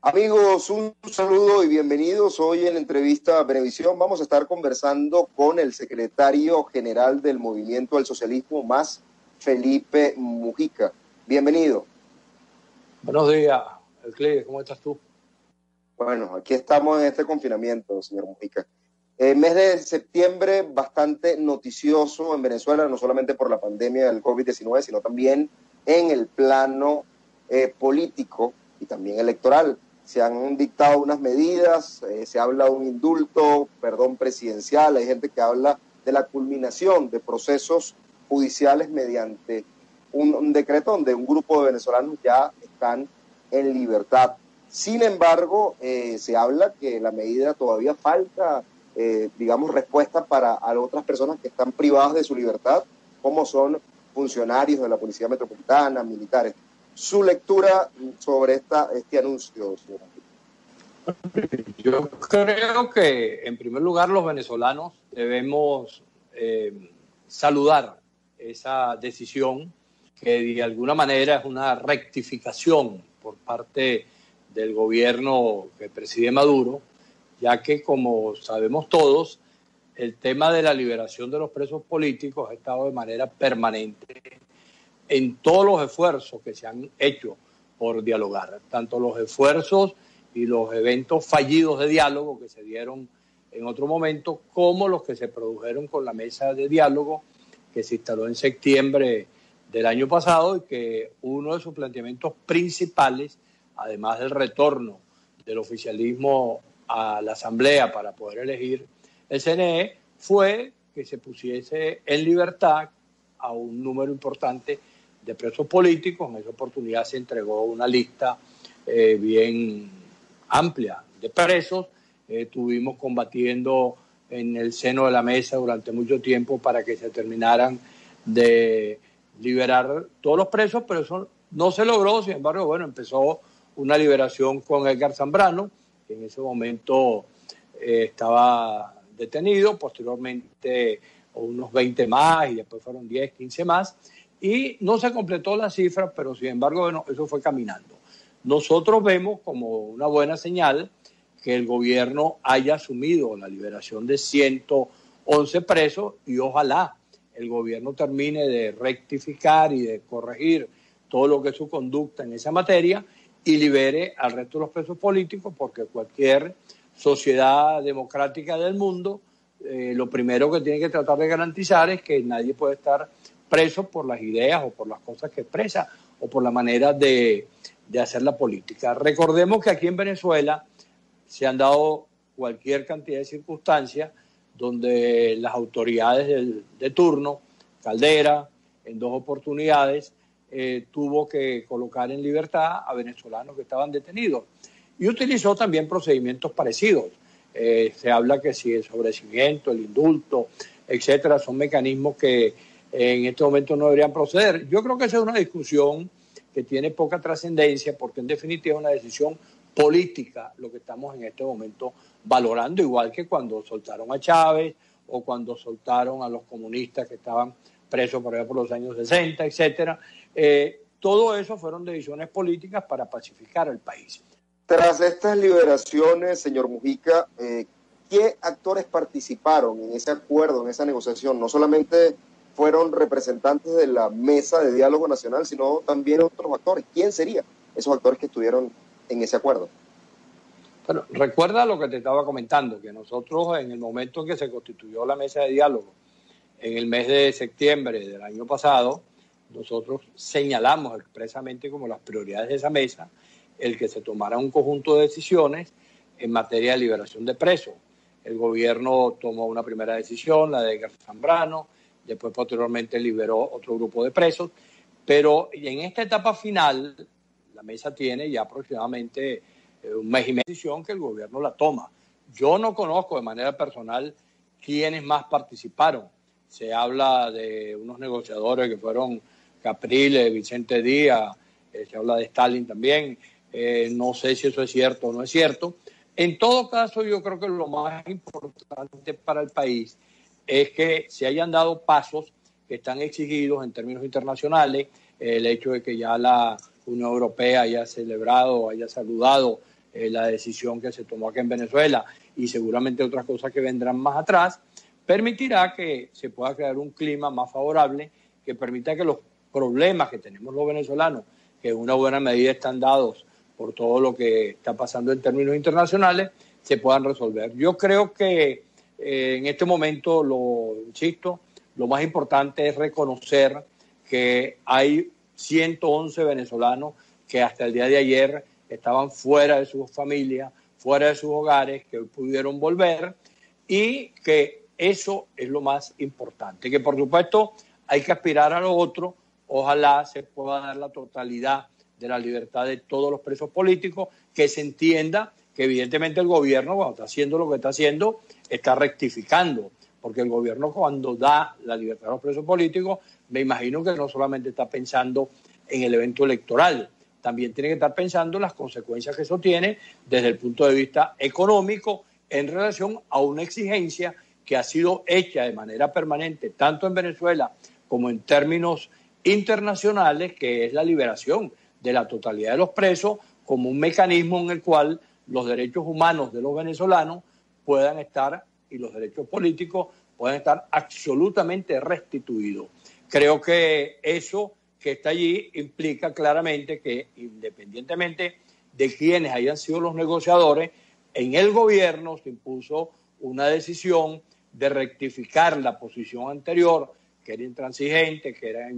Amigos, un saludo y bienvenidos. Hoy en entrevista a Venevisión vamos a estar conversando con el secretario general del Movimiento al Socialismo Más, Felipe Mujica. Bienvenido. Buenos días, Euclides, ¿cómo estás tú? Bueno, aquí estamos en este confinamiento, señor Mujica. El mes de septiembre bastante noticioso en Venezuela, no solamente por la pandemia del COVID-19, sino también en el plano político y también electoral. Se han dictado unas medidas, se habla de un indulto, perdón presidencial, hay gente que habla de la culminación de procesos judiciales mediante un decreto donde un grupo de venezolanos ya están en libertad. Sin embargo, se habla que la medida todavía falta, respuesta para a otras personas que están privadas de su libertad, como son funcionarios de la Policía Metropolitana, militares. Su lectura sobre este anuncio, señor. Yo creo que, en primer lugar, los venezolanos debemos saludar esa decisión que de alguna manera es una rectificación por parte del gobierno que preside Maduro, ya que, como sabemos todos, el tema de la liberación de los presos políticos ha estado de manera permanente en todos los esfuerzos que se han hecho por dialogar, tanto los esfuerzos y los eventos fallidos de diálogo que se dieron en otro momento, como los que se produjeron con la mesa de diálogo que se instaló en septiembre del año pasado y que uno de sus planteamientos principales, además del retorno del oficialismo a la Asamblea para poder elegir el CNE, fue que se pusiese en libertad a un número importante de presos políticos. En esa oportunidad se entregó una lista bien amplia de presos. Estuvimos combatiendo en el seno de la mesa durante mucho tiempo para que se terminaran de liberar todos los presos, pero eso no se logró. Sin embargo, bueno, empezó una liberación con Edgar Zambrano, que en ese momento estaba detenido, posteriormente unos 20 más y después fueron 10, 15 más, y no se completó la cifra, pero sin embargo, bueno, eso fue caminando. Nosotros vemos como una buena señal que el gobierno haya asumido la liberación de 111 presos y ojalá el gobierno termine de rectificar y de corregir todo lo que es su conducta en esa materia y libere al resto de los presos políticos, porque cualquier sociedad democrática del mundo, lo primero que tiene que tratar de garantizar es que nadie puede estar preso por las ideas o por las cosas que expresa o por la manera de hacer la política. Recordemos que aquí en Venezuela se han dado cualquier cantidad de circunstancias donde las autoridades de turno, Caldera, en 2 oportunidades, tuvo que colocar en libertad a venezolanos que estaban detenidos. Y utilizó también procedimientos parecidos. Se habla que si el sobreseimiento, el indulto, etcétera, son mecanismos que en este momento no deberían proceder. Yo creo que esa es una discusión que tiene poca trascendencia, porque en definitiva es una decisión política lo que estamos en este momento valorando, igual que cuando soltaron a Chávez o cuando soltaron a los comunistas que estaban presos por allá por los años 60, etcétera. Todo eso fueron decisiones políticas para pacificar el país. Tras estas liberaciones, señor Mujica, ¿qué actores participaron en ese acuerdo, en esa negociación? No solamente fueron representantes de la Mesa de Diálogo Nacional, sino también otros actores. ¿Quién serían esos actores que estuvieron en ese acuerdo? Bueno, recuerda lo que te estaba comentando, que nosotros en el momento en que se constituyó la Mesa de Diálogo, en el mes de septiembre del año pasado, nosotros señalamos expresamente como las prioridades de esa mesa el que se tomara un conjunto de decisiones en materia de liberación de presos. El gobierno tomó una primera decisión, la de Edgar Zambrano, después posteriormente liberó otro grupo de presos, pero en esta etapa final la mesa tiene ya aproximadamente un mes y medio de decisión que el gobierno la toma. Yo no conozco de manera personal quiénes más participaron. Se habla de unos negociadores que fueron Capriles, Vicente Díaz, se habla de Stalin también. No sé si eso es cierto o no es cierto. En todo caso, yo creo que lo más importante para el país es que se hayan dado pasos que están exigidos en términos internacionales. El hecho de que ya la Unión Europea haya celebrado, haya saludado la decisión que se tomó aquí en Venezuela y seguramente otras cosas que vendrán más atrás, permitirá que se pueda crear un clima más favorable que permita que los problemas que tenemos los venezolanos, que en una buena medida están dados por todo lo que está pasando en términos internacionales, se puedan resolver. Yo creo que en este momento, insisto, lo más importante es reconocer que hay 111 venezolanos que hasta el día de ayer estaban fuera de sus familias, fuera de sus hogares, que hoy pudieron volver, y que eso es lo más importante. Que por supuesto hay que aspirar a lo otro. Ojalá se pueda dar la totalidad de la libertad de todos los presos políticos, que se entienda que evidentemente el gobierno, cuando está haciendo lo que está haciendo, está rectificando, porque el gobierno cuando da la libertad a los presos políticos, me imagino que no solamente está pensando en el evento electoral, también tiene que estar pensando en las consecuencias que eso tiene desde el punto de vista económico en relación a una exigencia que ha sido hecha de manera permanente, tanto en Venezuela como en términos internacionales, que es la liberación de la totalidad de los presos como un mecanismo en el cual los derechos humanos de los venezolanos puedan estar, y los derechos políticos puedan estar absolutamente restituidos. Creo que eso que está allí implica claramente que, independientemente de quiénes hayan sido los negociadores, en el gobierno se impuso una decisión de rectificar la posición anterior, que era intransigente, que era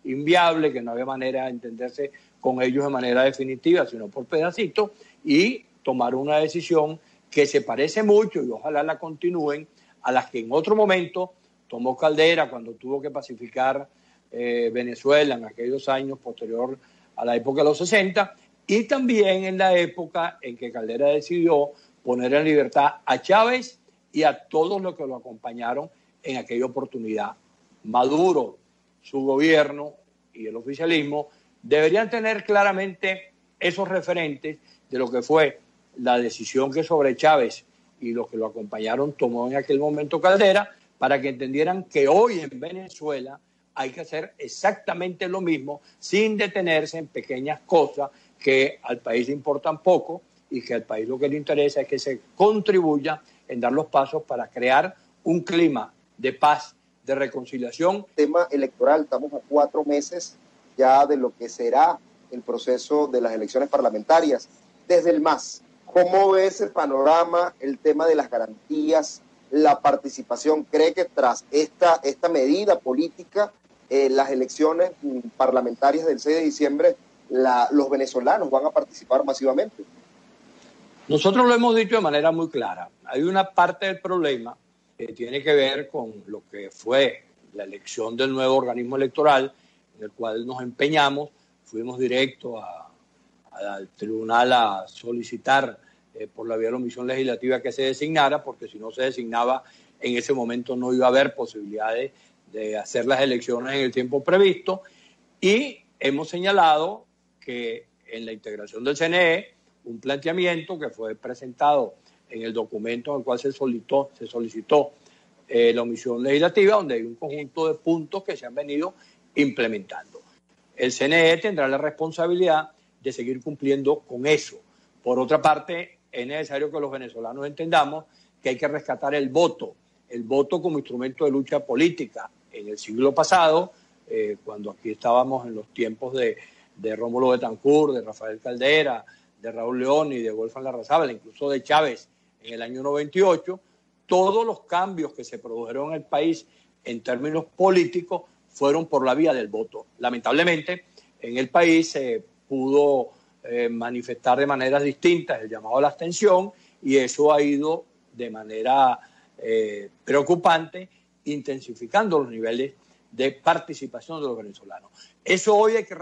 inviable, que no había manera de entenderse con ellos de manera definitiva, sino por pedacitos, y tomar una decisión que se parece mucho, y ojalá la continúen, a las que en otro momento tomó Caldera cuando tuvo que pacificar Venezuela en aquellos años posterior a la época de los 60, y también en la época en que Caldera decidió poner en libertad a Chávez y a todos los que lo acompañaron en aquella oportunidad. Maduro, su gobierno y el oficialismo deberían tener claramente esos referentes de lo que fue la decisión que sobre Chávez y los que lo acompañaron tomó en aquel momento Caldera, para que entendieran que hoy en Venezuela hay que hacer exactamente lo mismo sin detenerse en pequeñas cosas que al país le importan poco, y que al país lo que le interesa es que se contribuya en dar los pasos para crear un clima de paz, de reconciliación. Tema electoral, estamos a 4 meses ya de lo que será el proceso de las elecciones parlamentarias. Desde el MAS, ¿cómo ve ese panorama, el tema de las garantías, la participación? ¿Cree que tras esta medida política, las elecciones parlamentarias del 6 de diciembre, los venezolanos van a participar masivamente? Nosotros lo hemos dicho de manera muy clara. Hay una parte del problema que tiene que ver con lo que fue la elección del nuevo organismo electoral, en el cual nos empeñamos, fuimos directos al tribunal a solicitar por la vía de la omisión legislativa que se designara, porque si no se designaba en ese momento no iba a haber posibilidades de hacer las elecciones en el tiempo previsto, y hemos señalado que en la integración del CNE, un planteamiento que fue presentado en el documento en el cual se solicitó la omisión legislativa, donde hay un conjunto de puntos que se han venido implementando. El CNE tendrá la responsabilidad de seguir cumpliendo con eso. Por otra parte, es necesario que los venezolanos entendamos que hay que rescatar el voto como instrumento de lucha política. En el siglo pasado, cuando aquí estábamos en los tiempos de Rómulo Betancourt, de Rafael Caldera, de Raúl León y de Wolfgang Larrazábal, incluso de Chávez en el año 98, todos los cambios que se produjeron en el país en términos políticos fueron por la vía del voto. Lamentablemente, en el país se pudo manifestar de maneras distintas el llamado a la abstención, y eso ha ido de manera preocupante intensificando los niveles de participación de los venezolanos. Eso hoy hay que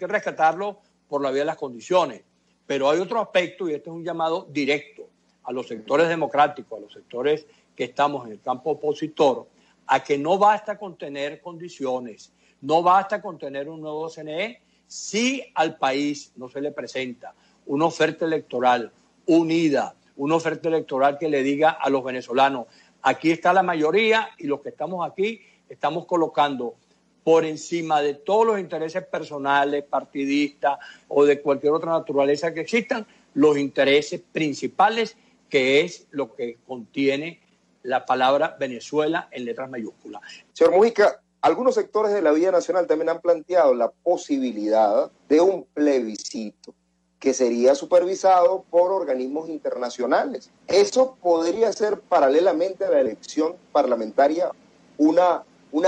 rescatarlo por la vía de las condiciones, pero hay otro aspecto, y este es un llamado directo a los sectores democráticos, a los sectores que estamos en el campo opositor, a que no basta con tener condiciones, no basta con tener un nuevo CNE si al país no se le presenta una oferta electoral unida, una oferta electoral que le diga a los venezolanos: aquí está la mayoría y los que estamos aquí estamos colocando por encima de todos los intereses personales, partidistas o de cualquier otra naturaleza que existan, los intereses principales, que es lo que contiene la palabra Venezuela en letras mayúsculas. Señor Mujica, algunos sectores de la vida nacional también han planteado la posibilidad de un plebiscito que sería supervisado por organismos internacionales. ¿Eso podría ser paralelamente a la elección parlamentaria una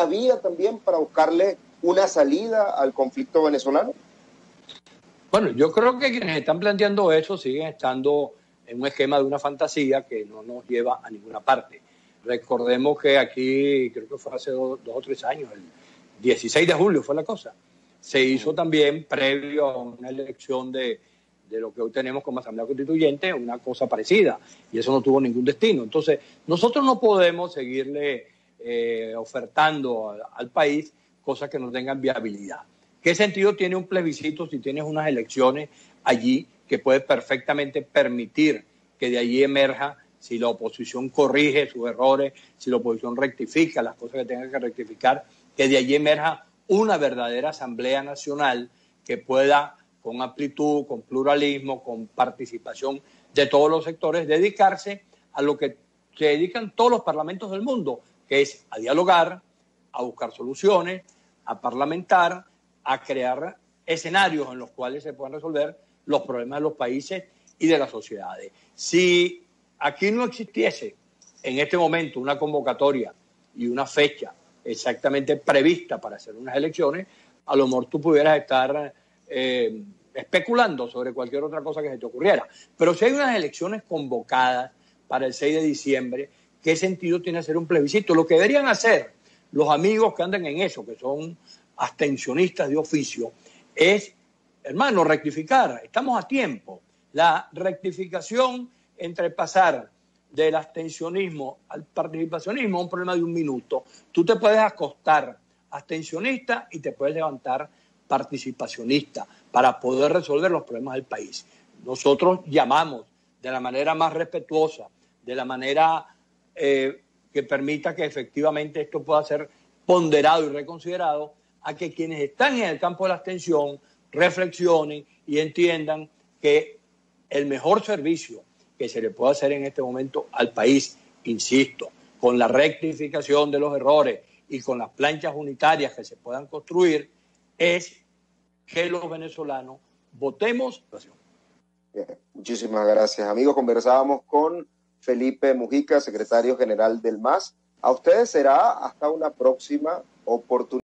vía también para buscarle una salida al conflicto venezolano? Bueno, yo creo que quienes están planteando eso siguen estando en un esquema de una fantasía que no nos lleva a ninguna parte. Recordemos que aquí, creo que fue hace 2 o 3 años, el 16 de julio fue la cosa, se hizo también, previo a una elección de lo que hoy tenemos como Asamblea Constituyente, una cosa parecida, y eso no tuvo ningún destino. Entonces, nosotros no podemos seguirle ofertando al país cosas que no tengan viabilidad. ¿Qué sentido tiene un plebiscito si tienes unas elecciones allí que puede perfectamente permitir que de allí emerja, si la oposición corrige sus errores, si la oposición rectifica las cosas que tenga que rectificar, que de allí emerja una verdadera Asamblea Nacional que pueda, con amplitud, con pluralismo, con participación de todos los sectores, dedicarse a lo que se dedican todos los parlamentos del mundo, que es a dialogar, a buscar soluciones, a parlamentar, a crear escenarios en los cuales se puedan resolver los problemas de los países y de las sociedades. Si aquí no existiese en este momento una convocatoria y una fecha exactamente prevista para hacer unas elecciones, a lo mejor tú pudieras estar especulando sobre cualquier otra cosa que se te ocurriera. Pero si hay unas elecciones convocadas para el 6 de diciembre, ¿qué sentido tiene hacer un plebiscito? Lo que deberían hacer los amigos que andan en eso, que son abstencionistas de oficio, es, hermano, rectificar. Estamos a tiempo. La rectificación entre pasar del abstencionismo al participacionismo es un problema de un minuto. Tú te puedes acostar abstencionista y te puedes levantar participacionista para poder resolver los problemas del país. Nosotros llamamos de la manera más respetuosa, de la manera que permita que efectivamente esto pueda ser ponderado y reconsiderado, a que quienes están en el campo de la abstención reflexionen y entiendan que el mejor servicio que se le puede hacer en este momento al país, insisto, con la rectificación de los errores y con las planchas unitarias que se puedan construir, es que los venezolanos votemos. Bien, muchísimas gracias, amigos. Conversábamos con Felipe Mujica, secretario general del MAS. A ustedes será hasta una próxima oportunidad.